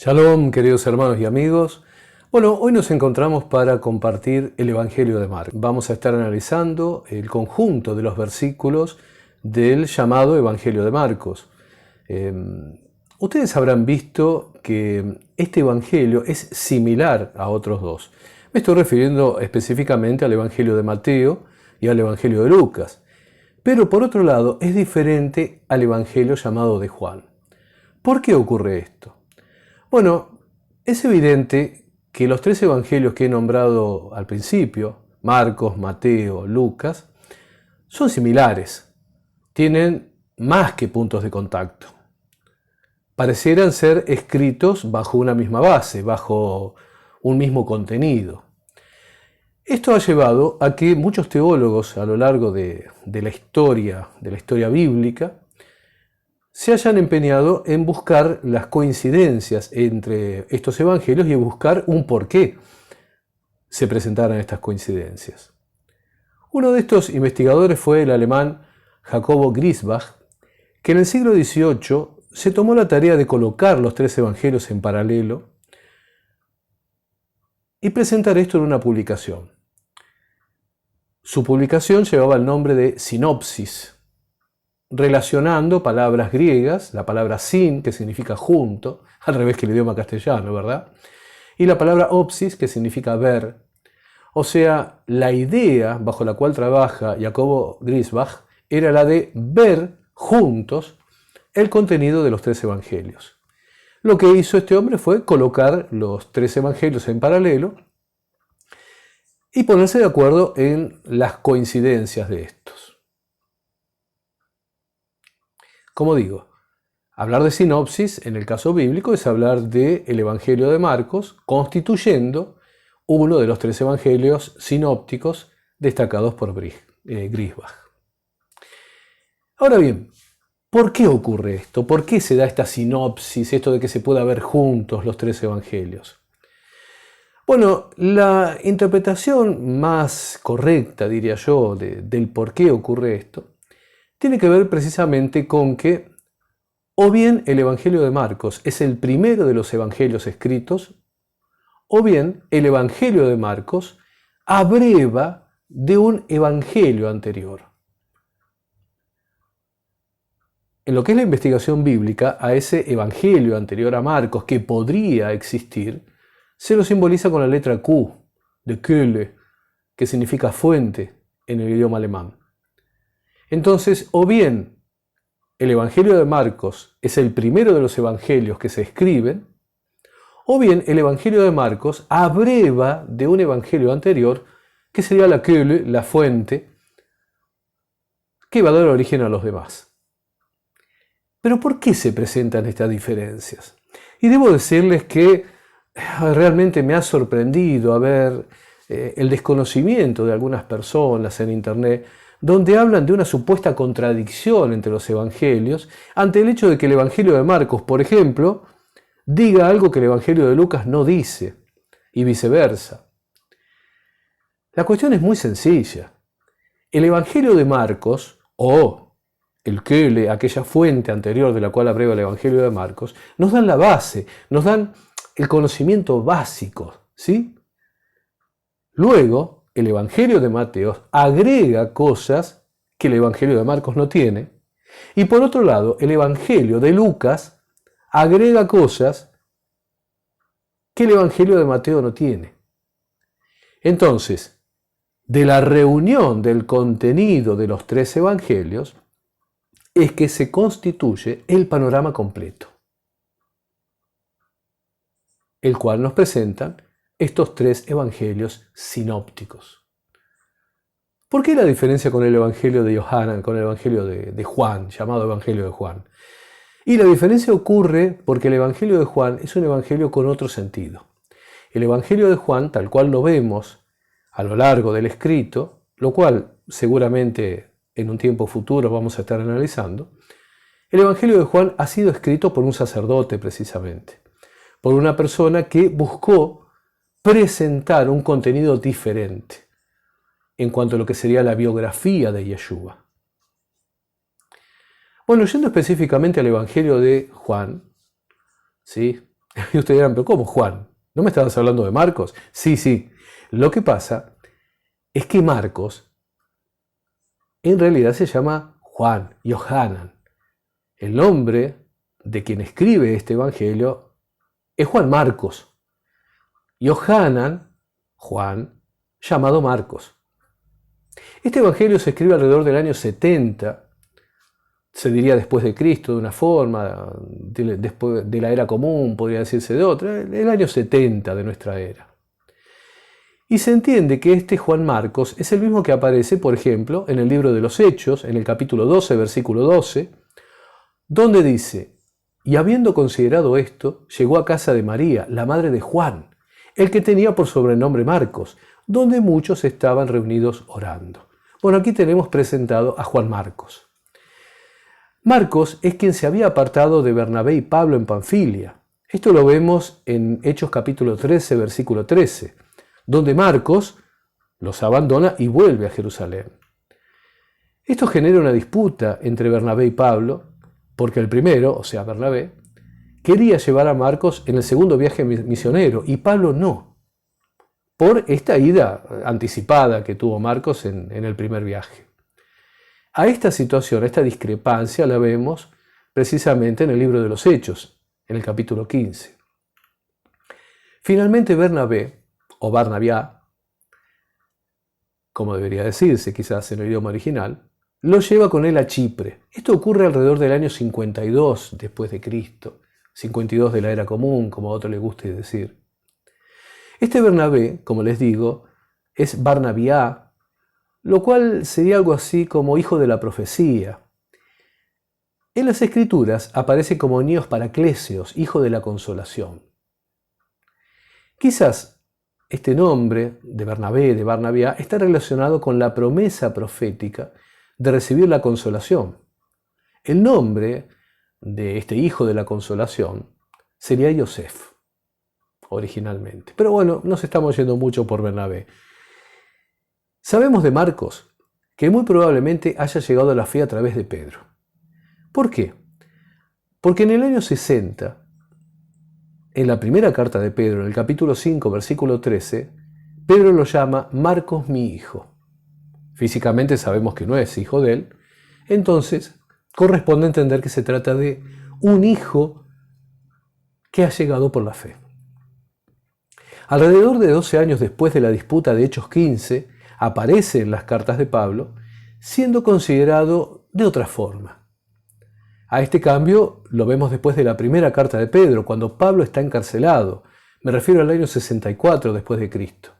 Shalom, queridos hermanos y amigos. Bueno, hoy nos encontramos para compartir el Evangelio de Marcos. Vamos a estar analizando el conjunto de los versículos del llamado Evangelio de Marcos. Ustedes habrán visto que este Evangelio es similar a otros dos. Me estoy refiriendo específicamente al Evangelio de Mateo y al Evangelio de Lucas. Pero por otro lado, es diferente al Evangelio llamado de Juan. ¿Por qué ocurre esto? Bueno, es evidente que los tres evangelios que he nombrado al principio, Marcos, Mateo, Lucas, son similares, tienen más que puntos de contacto. Parecieran ser escritos bajo una misma base, bajo un mismo contenido. Esto ha llevado a que muchos teólogos a lo largo de la historia bíblica, se hayan empeñado en buscar las coincidencias entre estos evangelios y buscar un por qué se presentaran estas coincidencias. Uno de estos investigadores fue el alemán Jacobo Griesbach, que en el siglo XVIII se tomó la tarea de colocar los tres evangelios en paralelo y presentar esto en una publicación. Su publicación llevaba el nombre de Sinopsis, relacionando palabras griegas, la palabra sin, que significa junto, al revés que el idioma castellano, ¿verdad? Y la palabra opsis, que significa ver. O sea, la idea bajo la cual trabaja Jacobo Griesbach era la de ver juntos el contenido de los tres evangelios. Lo que hizo este hombre fue colocar los tres evangelios en paralelo y ponerse de acuerdo en las coincidencias de estos. Como digo, hablar de sinopsis en el caso bíblico es hablar del Evangelio de Marcos, constituyendo uno de los tres evangelios sinópticos destacados por Griesbach. Ahora bien, ¿por qué ocurre esto? ¿Por qué se da esta sinopsis, esto de que se pueda ver juntos los tres evangelios? Bueno, la interpretación más correcta, diría yo, del por qué ocurre esto, tiene que ver precisamente con que o bien el Evangelio de Marcos es el primero de los evangelios escritos, o bien el Evangelio de Marcos abreva de un evangelio anterior. En lo que es la investigación bíblica, a ese evangelio anterior a Marcos que podría existir, se lo simboliza con la letra Q, de Quelle, que significa fuente en el idioma alemán. Entonces, o bien el Evangelio de Marcos es el primero de los evangelios que se escriben, o bien el Evangelio de Marcos abreva de un evangelio anterior, que sería la Quelle, la fuente, que va a dar origen a los demás. Pero ¿por qué se presentan estas diferencias? Y debo decirles que realmente me ha sorprendido ver el desconocimiento de algunas personas en Internet, donde hablan de una supuesta contradicción entre los evangelios, ante el hecho de que el Evangelio de Marcos, por ejemplo, diga algo que el Evangelio de Lucas no dice, y viceversa. La cuestión es muy sencilla. El Evangelio de Marcos, o el Quelle, aquella fuente anterior de la cual abreva el Evangelio de Marcos, nos dan la base, nos dan el conocimiento básico, ¿sí? Luego, el Evangelio de Mateo agrega cosas que el Evangelio de Marcos no tiene, y por otro lado, el Evangelio de Lucas agrega cosas que el Evangelio de Mateo no tiene. Entonces, de la reunión del contenido de los tres evangelios, es que se constituye el panorama completo, el cual nos presentan estos tres evangelios sinópticos. ¿Por qué la diferencia con el evangelio de Yohanan, con el evangelio de Juan, llamado evangelio de Juan? Y la diferencia ocurre porque el evangelio de Juan es un evangelio con otro sentido. El evangelio de Juan, tal cual lo vemos a lo largo del escrito, lo cual seguramente en un tiempo futuro vamos a estar analizando, el evangelio de Juan ha sido escrito por un sacerdote precisamente, por una persona que buscó presentar un contenido diferente en cuanto a lo que sería la biografía de Yeshua. Bueno, yendo específicamente al Evangelio de Juan, ¿sí? Y ustedes dirán, pero ¿cómo Juan? ¿No me estabas hablando de Marcos? Sí, sí. Lo que pasa es que Marcos en realidad se llama Juan, Yohanan. El nombre de quien escribe este evangelio es Juan Marcos. Yohanan, Juan, llamado Marcos. Este evangelio se escribe alrededor del año 70, se diría después de Cristo de una forma, después de la era común, podría decirse de otra, el año 70 de nuestra era. Y se entiende que este Juan Marcos es el mismo que aparece, por ejemplo, en el libro de los Hechos, en el capítulo 12, versículo 12, donde dice, y habiendo considerado esto, llegó a casa de María, la madre de Juan, el que tenía por sobrenombre Marcos, donde muchos estaban reunidos orando. Bueno, aquí tenemos presentado a Juan Marcos. Marcos es quien se había apartado de Bernabé y Pablo en Panfilia. Esto lo vemos en Hechos capítulo 13, versículo 13, donde Marcos los abandona y vuelve a Jerusalén. Esto genera una disputa entre Bernabé y Pablo, porque el primero, o sea Bernabé, quería llevar a Marcos en el segundo viaje misionero y Pablo no, por esta ida anticipada que tuvo Marcos en el primer viaje. A esta situación, a esta discrepancia la vemos precisamente en el libro de los Hechos, en el capítulo 15. Finalmente Bernabé, o Barnabiá, como debería decirse quizás en el idioma original, lo lleva con él a Chipre. Esto ocurre alrededor del año 52 después de Cristo, 52 de la era común, como a otro le guste decir. Este Bernabé, como les digo, es Barnabiá, lo cual sería algo así como hijo de la profecía. En las Escrituras aparece como Níos Paraclesios, hijo de la consolación. Quizás este nombre de Bernabé, de Barnabiá, está relacionado con la promesa profética de recibir la consolación. El nombre de este hijo de la consolación sería Yosef, originalmente. Pero bueno, nos estamos yendo mucho por Bernabé. Sabemos de Marcos que muy probablemente haya llegado a la fe a través de Pedro. ¿Por qué? Porque en el año 60, en la primera carta de Pedro, en el capítulo 5, versículo 13, Pedro lo llama Marcos mi hijo. Físicamente sabemos que no es hijo de él, entonces corresponde entender que se trata de un hijo que ha llegado por la fe. Alrededor de 12 años después de la disputa de Hechos 15, aparece en las cartas de Pablo, siendo considerado de otra forma. A este cambio lo vemos después de la primera carta de Pedro, cuando Pablo está encarcelado. Me refiero al año 64 después de Cristo.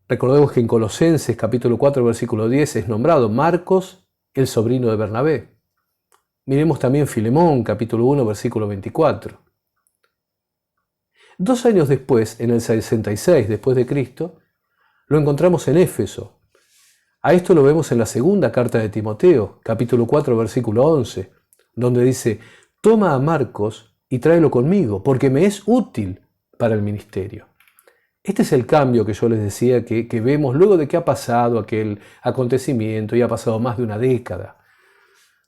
Recordemos que en Colosenses capítulo 4 versículo 10 es nombrado Marcos, el sobrino de Bernabé. Miremos también Filemón capítulo 1 versículo 24. 2 años después, en el 66 después de Cristo, lo encontramos en Éfeso. A esto lo vemos en la segunda carta de Timoteo, capítulo 4, versículo 11, donde dice, toma a Marcos y tráelo conmigo, porque me es útil para el ministerio. Este es el cambio que yo les decía que vemos luego de que ha pasado aquel acontecimiento y ha pasado más de una década,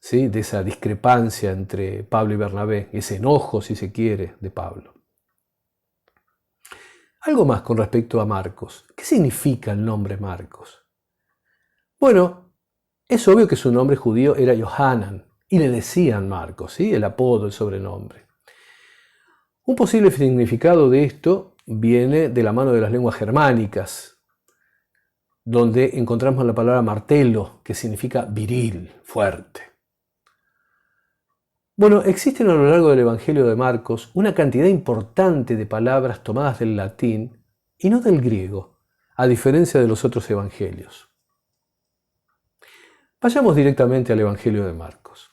¿sí? De esa discrepancia entre Pablo y Bernabé, ese enojo, si se quiere, de Pablo. Algo más con respecto a Marcos. ¿Qué significa el nombre Marcos? Bueno, es obvio que su nombre judío era Yohanan y le decían Marcos, ¿sí? El apodo, el sobrenombre. Un posible significado de esto viene de la mano de las lenguas germánicas, donde encontramos la palabra martelo, que significa viril, fuerte. Bueno, existen a lo largo del Evangelio de Marcos una cantidad importante de palabras tomadas del latín y no del griego, a diferencia de los otros evangelios. Vayamos directamente al Evangelio de Marcos.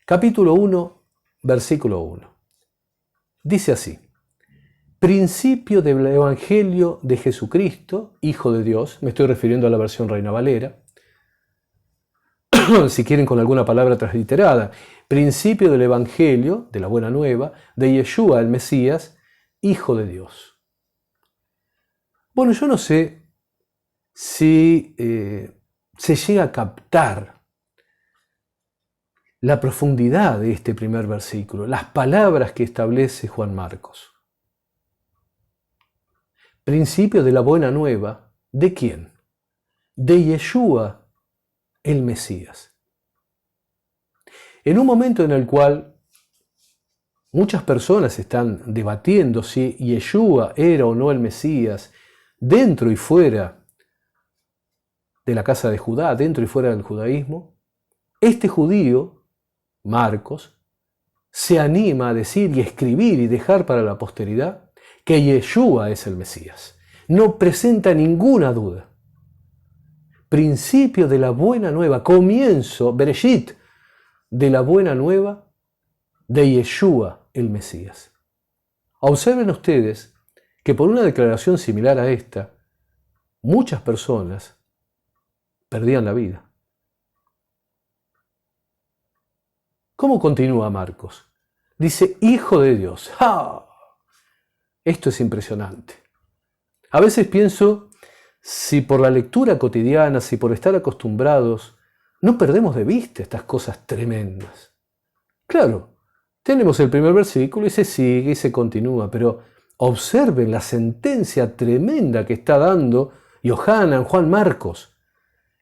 Capítulo 1, versículo 1. Dice así, principio del Evangelio de Jesucristo, Hijo de Dios, me estoy refiriendo a la versión Reina Valera, si quieren con alguna palabra transliterada, principio del Evangelio, de la Buena Nueva, de Yeshua, el Mesías, Hijo de Dios. Bueno, yo no sé si se llega a captar la profundidad de este primer versículo, las palabras que establece Juan Marcos. Principio de la buena nueva, ¿de quién? De Yeshua, el Mesías. En un momento en el cual muchas personas están debatiendo si Yeshua era o no el Mesías, dentro y fuera de la casa de Judá, dentro y fuera del judaísmo, este judío, Marcos, se anima a decir y escribir y dejar para la posteridad que Yeshua es el Mesías. No presenta ninguna duda. Principio de la buena nueva, comienzo, Bereshit, de la buena nueva de Yeshua el Mesías. Observen ustedes que por una declaración similar a esta, muchas personas perdían la vida. ¿Cómo continúa Marcos? Dice, Hijo de Dios. ¡Ah! Esto es impresionante. A veces pienso si por la lectura cotidiana, si por estar acostumbrados, no perdemos de vista estas cosas tremendas. Claro, tenemos el primer versículo y se sigue y se continúa, pero observen la sentencia tremenda que está dando Yohanan, Juan Marcos,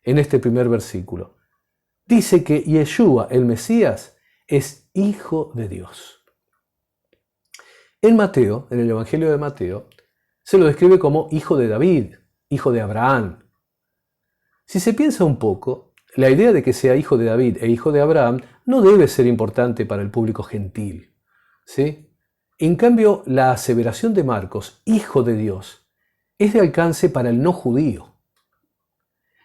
en este primer versículo. Dice que Yeshua, el Mesías, es Hijo de Dios. En Mateo, en el Evangelio de Mateo, se lo describe como hijo de David, hijo de Abraham. Si se piensa un poco, la idea de que sea hijo de David e hijo de Abraham no debe ser importante para el público gentil, ¿sí? En cambio, la aseveración de Marcos, hijo de Dios, es de alcance para el no judío.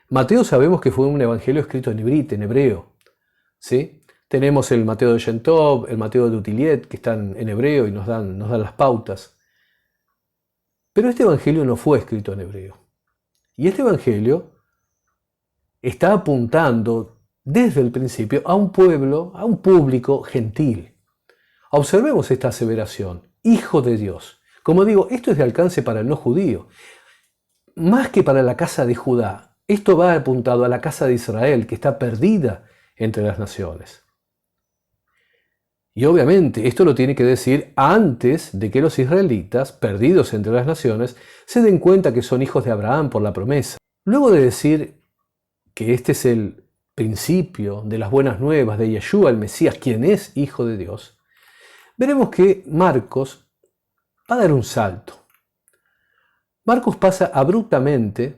Mateo sabemos que fue un evangelio escrito en hebreo, ¿sí? Tenemos el Mateo de Shem Tov, el Mateo de Utiliet, que están en hebreo y nos dan las pautas. Pero este evangelio no fue escrito en hebreo. Y este evangelio está apuntando desde el principio a un pueblo, a un público gentil. Observemos esta aseveración, Hijo de Dios. Como digo, esto es de alcance para el no judío. Más que para la casa de Judá, esto va apuntado a la casa de Israel, que está perdida entre las naciones. Y obviamente esto lo tiene que decir antes de que los israelitas, perdidos entre las naciones, se den cuenta que son hijos de Abraham por la promesa. Luego de decir que este es el principio de las buenas nuevas de Yeshua, el Mesías, quien es Hijo de Dios, veremos que Marcos va a dar un salto. Marcos pasa abruptamente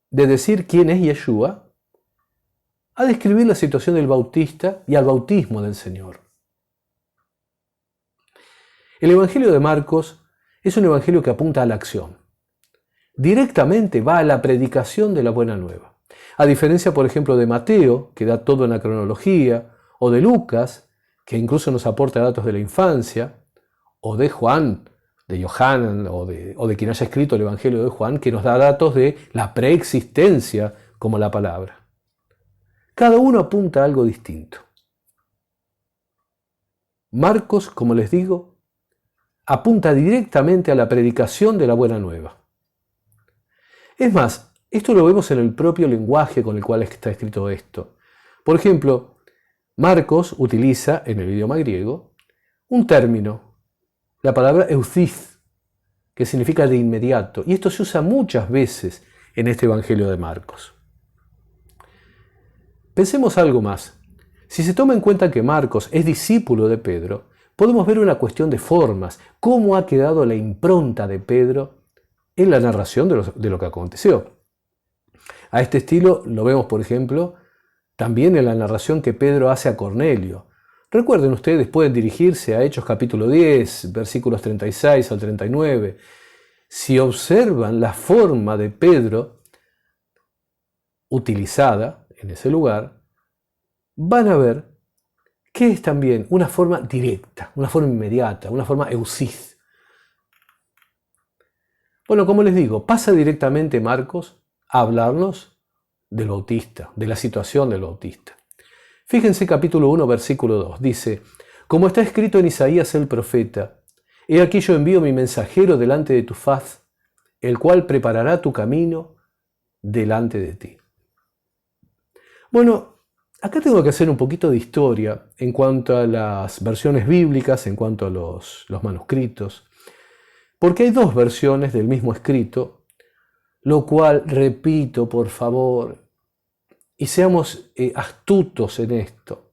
de decir quién es Yeshua a describir la situación del bautista y al bautismo del Señor. El Evangelio de Marcos es un evangelio que apunta a la acción. Directamente va a la predicación de la buena nueva. A diferencia, por ejemplo, de Mateo, que da todo en la cronología, o de Lucas, que incluso nos aporta datos de la infancia, o de Juan, de Yohanan, o de quien haya escrito el Evangelio de Juan, que nos da datos de la preexistencia como la palabra. Cada uno apunta a algo distinto. Marcos, como les digo, apunta directamente a la predicación de la buena nueva. Es más, esto lo vemos en el propio lenguaje con el cual está escrito esto. Por ejemplo, Marcos utiliza en el idioma griego un término, la palabra euthys, que significa de inmediato, y esto se usa muchas veces en este Evangelio de Marcos. Pensemos algo más. Si se toma en cuenta que Marcos es discípulo de Pedro, podemos ver una cuestión de formas, cómo ha quedado la impronta de Pedro en la narración de lo que aconteció. A este estilo lo vemos, por ejemplo, también en la narración que Pedro hace a Cornelio. Recuerden ustedes, pueden dirigirse a Hechos capítulo 10, versículos 36 al 39. Si observan la forma de Pedro utilizada en ese lugar, van a ver que es también una forma directa, una forma inmediata, una forma eusis. Bueno, como les digo, pasa directamente Marcos a hablarnos del bautista, de la situación del bautista. Fíjense capítulo 1, versículo 2, dice, como está escrito en Isaías el profeta, he aquí yo envío mi mensajero delante de tu faz, el cual preparará tu camino delante de ti. Bueno, Acá tengo que hacer un poquito de historia en cuanto a las versiones bíblicas, en cuanto a los manuscritos, porque hay dos versiones del mismo escrito, lo cual, repito, por favor, y seamos astutos en esto,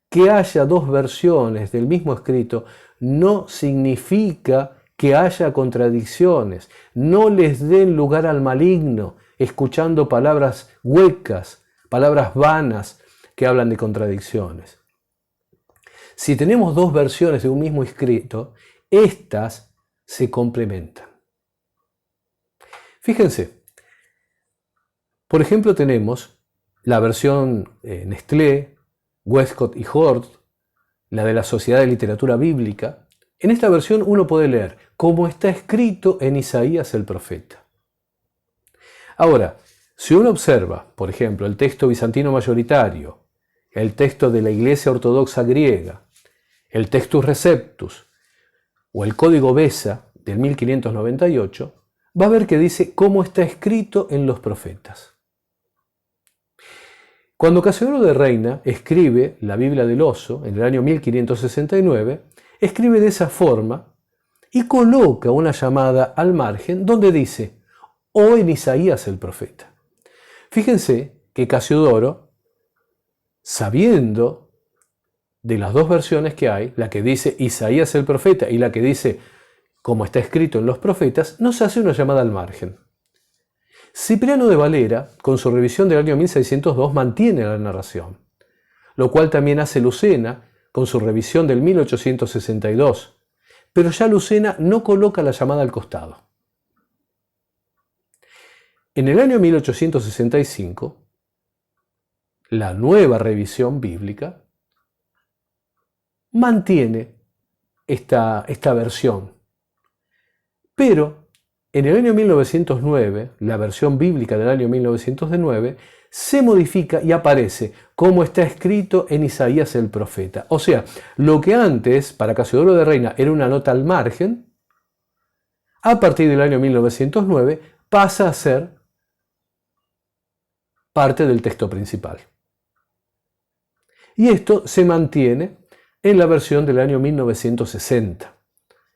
que haya dos versiones del mismo escrito no significa que haya contradicciones. No les den lugar al maligno escuchando palabras huecas, palabras vanas que hablan de contradicciones. Si tenemos dos versiones de un mismo escrito, estas se complementan. Fíjense, por ejemplo tenemos la versión Nestlé, Westcott y Hort, la de la Sociedad de Literatura Bíblica. En esta versión uno puede leer como está escrito en Isaías el profeta. Ahora, si uno observa, por ejemplo, el texto bizantino mayoritario, el texto de la Iglesia Ortodoxa griega, el Textus Receptus o el Código Besa del 1598, va a ver que dice cómo está escrito en los profetas. Cuando Casiodoro de Reina escribe la Biblia del Oso en el año 1569, escribe de esa forma y coloca una llamada al margen donde dice, o en Isaías el profeta. Fíjense que Casiodoro, sabiendo de las dos versiones que hay, la que dice Isaías el profeta y la que dice como está escrito en los profetas, nos hace una llamada al margen. Cipriano de Valera, con su revisión del año 1602, mantiene la narración, lo cual también hace Lucena con su revisión del 1862, pero ya Lucena no coloca la llamada al costado. En el año 1865, la nueva revisión bíblica mantiene esta versión, pero en el año 1909, la versión bíblica del año 1909, se modifica y aparece como está escrito en Isaías el profeta. O sea, lo que antes para Casiodoro de Reina era una nota al margen, a partir del año 1909 pasa a ser parte del texto principal. Y esto se mantiene en la versión del año 1960.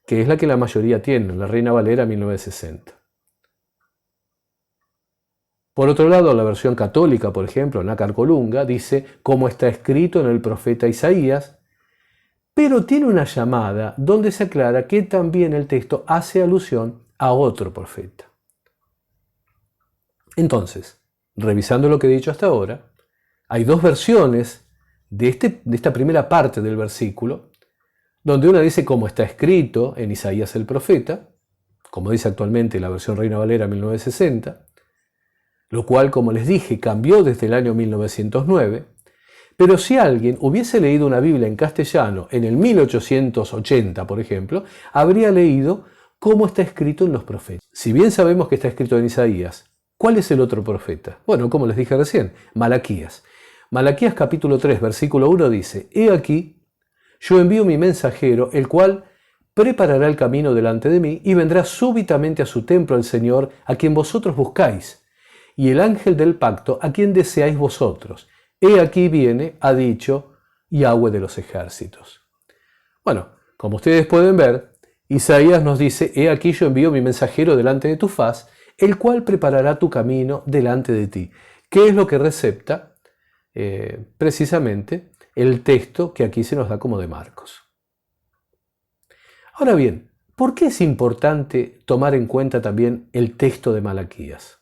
Que es la que la mayoría tiene, la Reina Valera 1960. Por otro lado, la versión católica, por ejemplo, Nácar Colunga, dice como está escrito en el profeta Isaías, pero tiene una llamada donde se aclara que también el texto hace alusión a otro profeta. Entonces, revisando lo que he dicho hasta ahora, hay dos versiones de esta primera parte del versículo, donde una dice como está escrito en Isaías el profeta, como dice actualmente la versión Reina Valera 1960, lo cual, como les dije, cambió desde el año 1909, pero si alguien hubiese leído una Biblia en castellano en el 1880, por ejemplo, habría leído cómo está escrito en los profetas. Si bien sabemos que está escrito en Isaías, ¿cuál es el otro profeta? Bueno, como les dije recién, Malaquías. Malaquías capítulo 3, versículo 1 dice, «He aquí, yo envío mi mensajero, el cual preparará el camino delante de mí, y vendrá súbitamente a su templo el Señor, a quien vosotros buscáis, y el ángel del pacto, a quien deseáis vosotros. He aquí viene, ha dicho Yahweh de los ejércitos». Bueno, como ustedes pueden ver, Isaías nos dice, «He aquí yo envío mi mensajero delante de tu faz, el cual preparará tu camino delante de ti». ¿Qué es lo que recepta? Precisamente el texto que aquí se nos da como de Marcos. Ahora bien, ¿por qué es importante tomar en cuenta también el texto de Malaquías?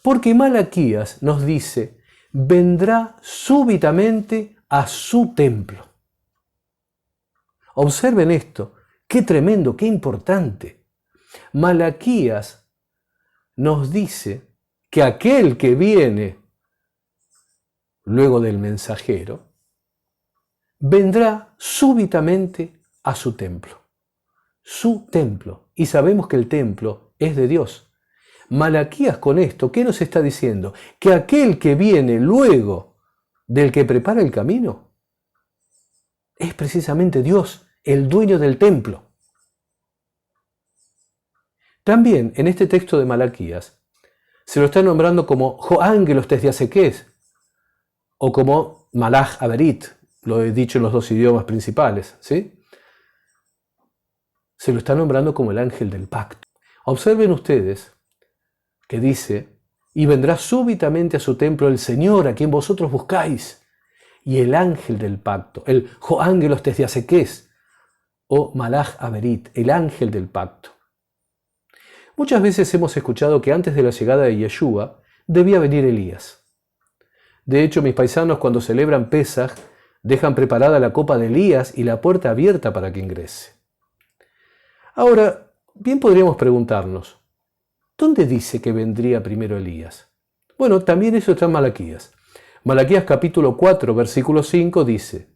Porque Malaquías nos dice, vendrá súbitamente a su templo. Observen esto, qué tremendo, qué importante. Malaquías nos dice que aquel que viene luego del mensajero, vendrá súbitamente a su templo. Su templo. Y sabemos que el templo es de Dios. Malaquías con esto, ¿qué nos está diciendo? Que aquel que viene luego del que prepara el camino es precisamente Dios, el dueño del templo. También en este texto de Malaquías se lo está nombrando como Joángelos tes diasequés, o como Malach Averit, lo he dicho en los dos idiomas principales, ¿sí? Se lo está nombrando como el ángel del pacto. Observen ustedes que dice, y vendrá súbitamente a su templo el Señor a quien vosotros buscáis, y el ángel del pacto, el Joángelos Tesiaseques, o Malach Averit, el ángel del pacto. Muchas veces hemos escuchado que antes de la llegada de Yeshua debía venir Elías. De hecho, mis paisanos cuando celebran Pesaj dejan preparada la copa de Elías y la puerta abierta para que ingrese. Ahora, bien podríamos preguntarnos, ¿dónde dice que vendría primero Elías? Bueno, también eso está en Malaquías. Malaquías capítulo 4, versículo 5 dice,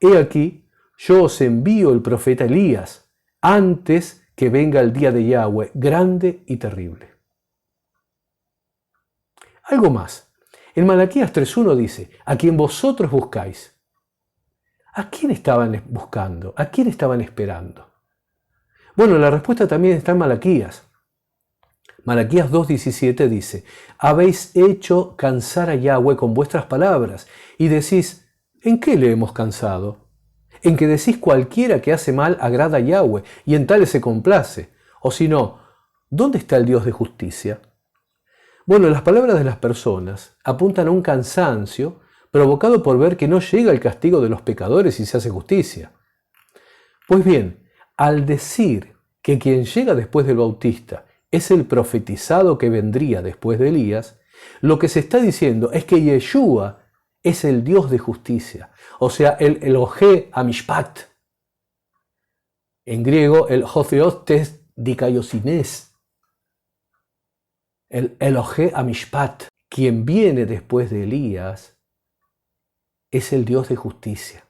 «He aquí, yo os envío el profeta Elías, antes que venga el día de Yahweh, grande y terrible». Algo más. En Malaquías 3.1 dice, «A quien vosotros buscáis». ¿A quién estaban buscando? ¿A quién estaban esperando? Bueno, la respuesta también está en Malaquías. Malaquías 2.17 dice, «Habéis hecho cansar a Yahweh con vuestras palabras, y decís, ¿en qué le hemos cansado? En que decís cualquiera que hace mal agrada a Yahweh, y en tales se complace. O si no, ¿dónde está el Dios de justicia?» Bueno, las palabras de las personas apuntan a un cansancio provocado por ver que no llega el castigo de los pecadores y se hace justicia. Pues bien, al decir que quien llega después del Bautista es el profetizado que vendría después de Elías, lo que se está diciendo es que Yeshua es el Dios de justicia, o sea, el Elohe Amishpat. En griego, el Hotheostes Dikaiosines, el Elohe Amishpat. Quien viene después de Elías es el Dios de justicia.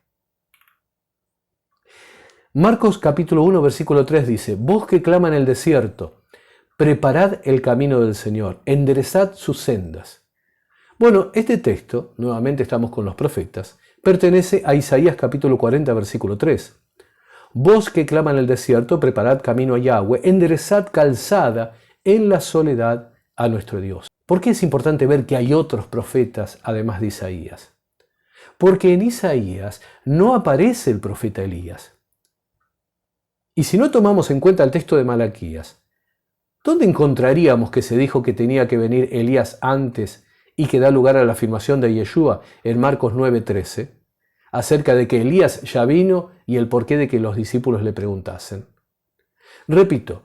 Marcos capítulo 1, versículo 3 dice, «Vos que clama en el desierto, preparad el camino del Señor, enderezad sus sendas». Bueno, este texto, nuevamente estamos con los profetas, pertenece a Isaías capítulo 40, versículo 3. «Vos que clama en el desierto, preparad camino a Yahweh, enderezad calzada en la soledad a nuestro Dios». ¿Por qué es importante ver que hay otros profetas además de Isaías? Porque en Isaías no aparece el profeta Elías. Y si no tomamos en cuenta el texto de Malaquías, ¿dónde encontraríamos que se dijo que tenía que venir Elías antes y que da lugar a la afirmación de Yeshua en Marcos 9:13, acerca de que Elías ya vino y el porqué de que los discípulos le preguntasen? Repito,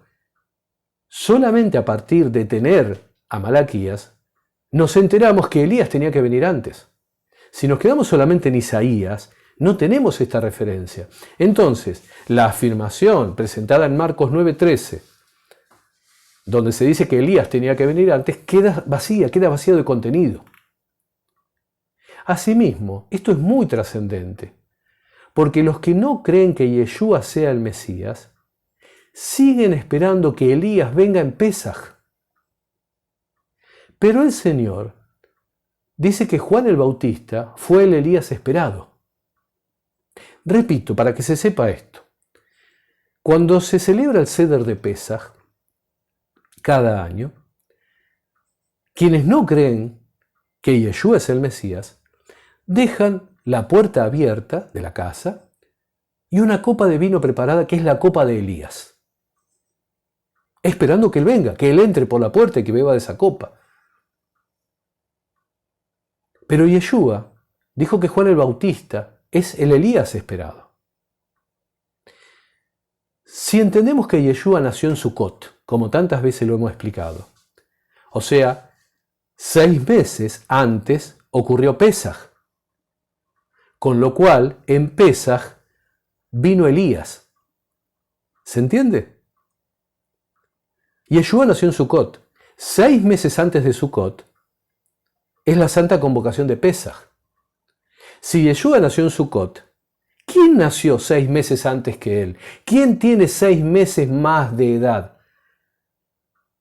solamente a partir de tener a Malaquías, nos enteramos que Elías tenía que venir antes. Si nos quedamos solamente en Isaías, no tenemos esta referencia. Entonces, la afirmación presentada en Marcos 9:13, donde se dice que Elías tenía que venir antes, queda vacía de contenido. Asimismo, esto es muy trascendente, porque los que no creen que Yeshua sea el Mesías, siguen esperando que Elías venga en Pesaj. Pero el Señor dice que Juan el Bautista fue el Elías esperado. Repito, para que se sepa esto, cuando se celebra el Seder de Pesaj, cada año, quienes no creen que Yeshua es el Mesías, dejan la puerta abierta de la casa y una copa de vino preparada que es la copa de Elías, esperando que él venga, que él entre por la puerta y que beba de esa copa. Pero Yeshua dijo que Juan el Bautista es el Elías esperado. Si entendemos que Yeshua nació en Sucot, como tantas veces lo hemos explicado, o sea, 6 meses antes ocurrió Pesaj, con lo cual en Pesaj vino Elías. ¿Se entiende? Yeshua nació en Sucot. 6 meses antes de Sucot es la Santa Convocación de Pesaj. Si Yeshua nació en Sucot, ¿quién nació 6 meses antes que él? ¿Quién tiene 6 meses más de edad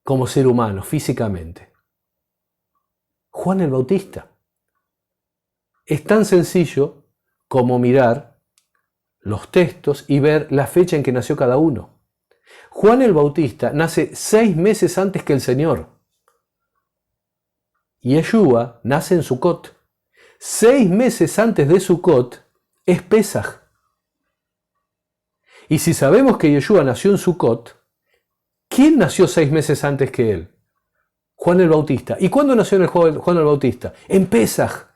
como ser humano, físicamente? Juan el Bautista. Es tan sencillo como mirar los textos y ver la fecha en que nació cada uno. Juan el Bautista nace 6 meses antes que el Señor. Yeshua nace en Sucot, 6 meses antes de Sukkot es Pesaj. Y si sabemos que Yeshua nació en Sukkot, ¿quién nació 6 meses antes que él? Juan el Bautista. ¿Y cuándo nació Juan el Bautista? En Pesaj.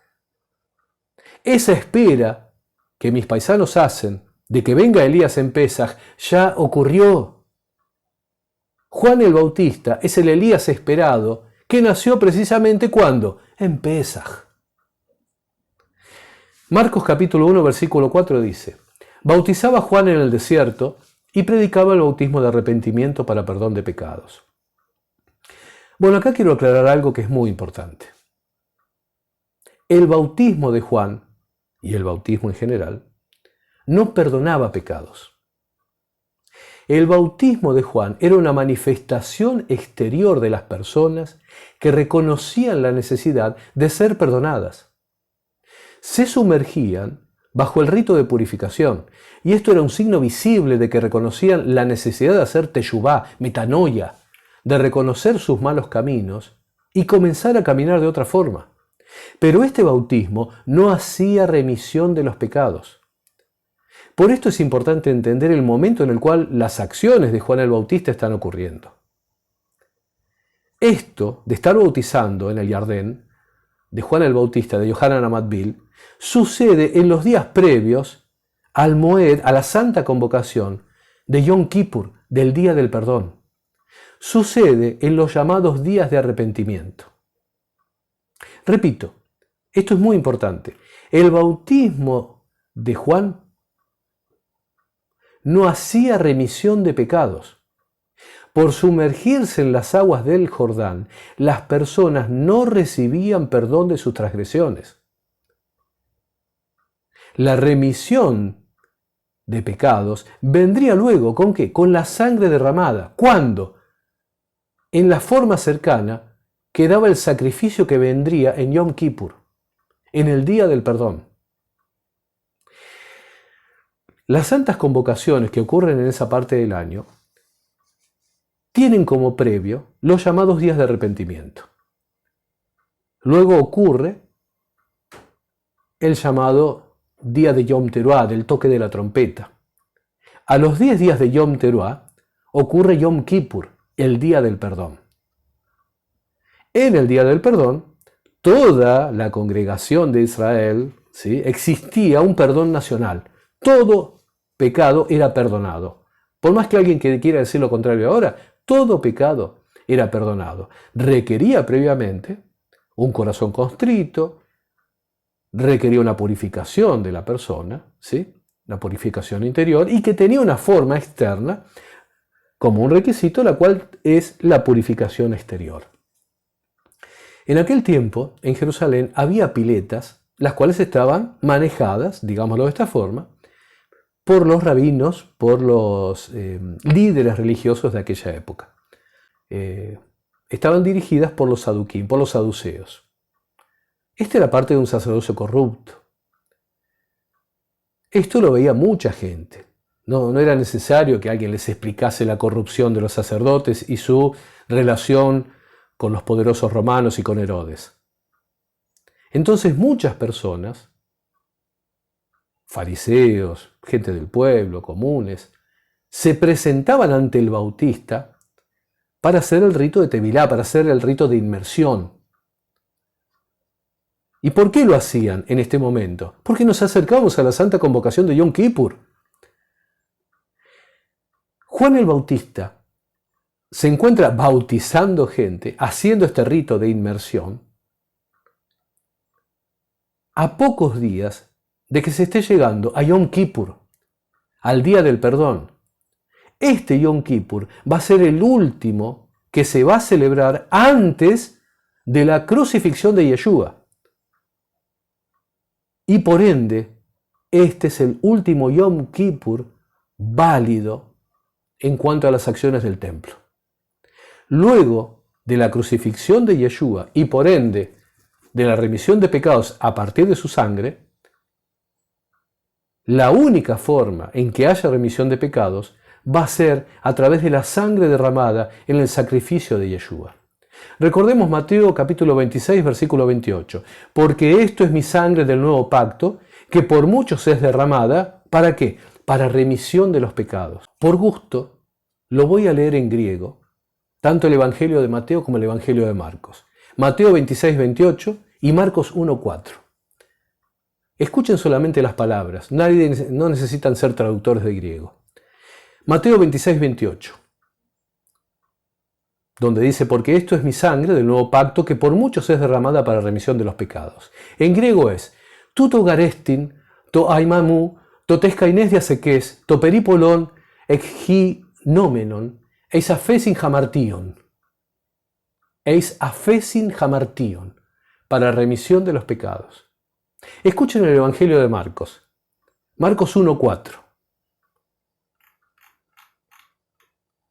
Esa espera que mis paisanos hacen de que venga Elías en Pesaj ya ocurrió. Juan el Bautista es el Elías esperado que nació precisamente ¿cuándo? En Pesaj. Marcos capítulo 1 versículo 4 dice: bautizaba Juan en el desierto y predicaba el bautismo de arrepentimiento para perdón de pecados. Bueno, acá quiero aclarar algo que es muy importante. El bautismo de Juan, y el bautismo en general, no perdonaba pecados. El bautismo de Juan era una manifestación exterior de las personas que reconocían la necesidad de ser perdonadas. Se sumergían bajo el rito de purificación, y esto era un signo visible de que reconocían la necesidad de hacer teshuvá, metanoia, de reconocer sus malos caminos y comenzar a caminar de otra forma. Pero este bautismo no hacía remisión de los pecados. Por esto es importante entender el momento en el cual las acciones de Juan el Bautista están ocurriendo. Esto de estar bautizando en el Jardín de Juan el Bautista, de Yohanan Amatbil, sucede en los días previos al Moed, a la Santa Convocación de Yom Kippur, del Día del Perdón. Sucede en los llamados días de arrepentimiento. Repito, esto es muy importante. El bautismo de Juan no hacía remisión de pecados. Por sumergirse en las aguas del Jordán, las personas no recibían perdón de sus transgresiones. La remisión de pecados vendría luego, ¿con qué? Con la sangre derramada. ¿Cuándo? En la forma cercana quedaba el sacrificio que vendría en Yom Kippur, en el día del perdón. Las santas convocaciones que ocurren en esa parte del año tienen como previo los llamados días de arrepentimiento. Luego ocurre el llamado día de Yom Teruah, del toque de la trompeta. A los 10 días de Yom Teruah ocurre Yom Kippur, el día del perdón. En el día del perdón, toda la congregación de Israel, ¿sí?, existía un perdón nacional. Todo pecado era perdonado. Por más que alguien quiera decir lo contrario ahora, todo pecado era perdonado. Requería previamente un corazón contrito, requería una purificación de la persona, ¿sí?, una purificación interior, y que tenía una forma externa como un requisito, la cual es la purificación exterior. En aquel tiempo, en Jerusalén, había piletas, las cuales estaban manejadas, digámoslo de esta forma, por los rabinos, por los líderes religiosos de aquella época. Estaban dirigidas por los saduquín, por los saduceos. Esta era parte de un sacerdocio corrupto. Esto lo veía mucha gente. No era necesario que alguien les explicase la corrupción de los sacerdotes y su relación con los poderosos romanos y con Herodes. Entonces muchas personas, fariseos, gente del pueblo, comunes, se presentaban ante el Bautista para hacer el rito de Tevilá, para hacer el rito de inmersión. ¿Y por qué lo hacían en este momento? Porque nos acercamos a la Santa Convocación de Yom Kippur. Juan el Bautista se encuentra bautizando gente, haciendo este rito de inmersión, a pocos días de que se esté llegando a Yom Kippur, al Día del Perdón. Este Yom Kippur va a ser el último que se va a celebrar antes de la crucifixión de Yeshua. Y por ende, este es el último Yom Kippur válido en cuanto a las acciones del templo. Luego de la crucifixión de Yeshua y por ende de la remisión de pecados a partir de su sangre, la única forma en que haya remisión de pecados va a ser a través de la sangre derramada en el sacrificio de Yeshua. Recordemos Mateo capítulo 26, versículo 28. Porque esto es mi sangre del nuevo pacto, que por muchos es derramada. ¿Para qué? Para remisión de los pecados. Por gusto, lo voy a leer en griego, tanto el Evangelio de Mateo como el Evangelio de Marcos. Mateo 26, 28 y Marcos 1, 4. Escuchen solamente las palabras, no necesitan ser traductores de griego. Mateo 26, 28. Donde dice, porque esto es mi sangre del nuevo pacto que por muchos es derramada para remisión de los pecados. En griego es, tuto garestin, to aimamu, to teskaines diasekes, to peripolon, ekhi nomenon, eis afesin hamartion. Eis afesin hamartion, para remisión de los pecados. Escuchen el Evangelio de Marcos. Marcos 1, 4.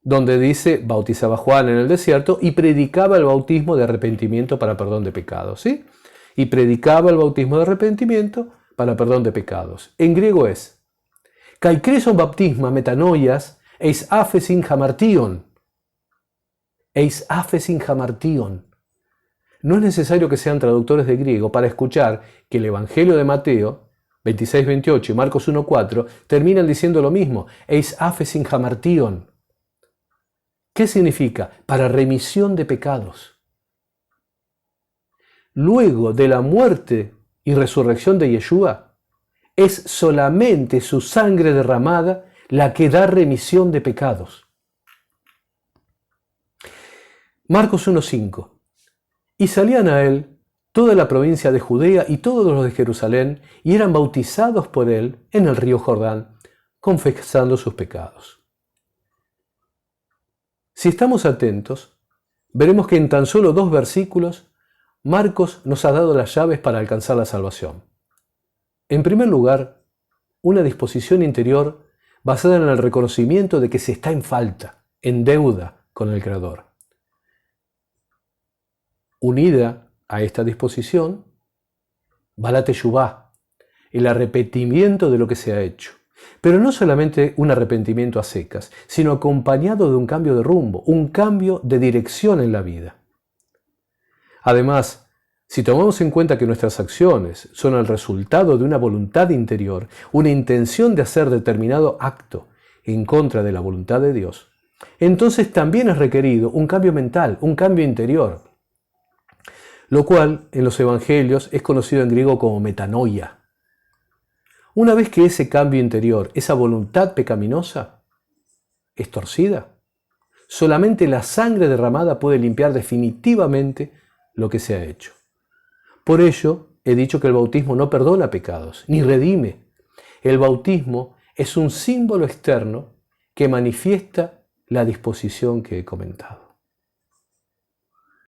Donde dice, bautizaba Juan en el desierto y predicaba el bautismo de arrepentimiento para perdón de pecados, ¿sí? Y predicaba el bautismo de arrepentimiento para perdón de pecados. En griego es, kai kreson baptisma metanoias eis afesin hamartion. Eis afesin hamartion. No es necesario que sean traductores de griego para escuchar que el Evangelio de Mateo 26, 28 y Marcos 1, 4 terminan diciendo lo mismo, eis afesin hamartion. ¿Qué significa? Para remisión de pecados. Luego de la muerte y resurrección de Yeshua, es solamente su sangre derramada la que da remisión de pecados. Marcos 1:5. Y salían a él toda la provincia de Judea y todos los de Jerusalén, y eran bautizados por él en el río Jordán, confesando sus pecados. Si estamos atentos, veremos que en tan solo 2 versículos, Marcos nos ha dado las llaves para alcanzar la salvación. En primer lugar, una disposición interior basada en el reconocimiento de que se está en falta, en deuda con el Creador. Unida a esta disposición, va la teshuvá, el arrepentimiento de lo que se ha hecho. Pero no solamente un arrepentimiento a secas, sino acompañado de un cambio de rumbo, un cambio de dirección en la vida. Además, si tomamos en cuenta que nuestras acciones son el resultado de una voluntad interior, una intención de hacer determinado acto en contra de la voluntad de Dios, entonces también es requerido un cambio mental, un cambio interior, lo cual en los evangelios es conocido en griego como metanoia. Una vez que ese cambio interior, esa voluntad pecaminosa, es torcida, solamente la sangre derramada puede limpiar definitivamente lo que se ha hecho. Por ello, he dicho que el bautismo no perdona pecados, ni redime. El bautismo es un símbolo externo que manifiesta la disposición que he comentado.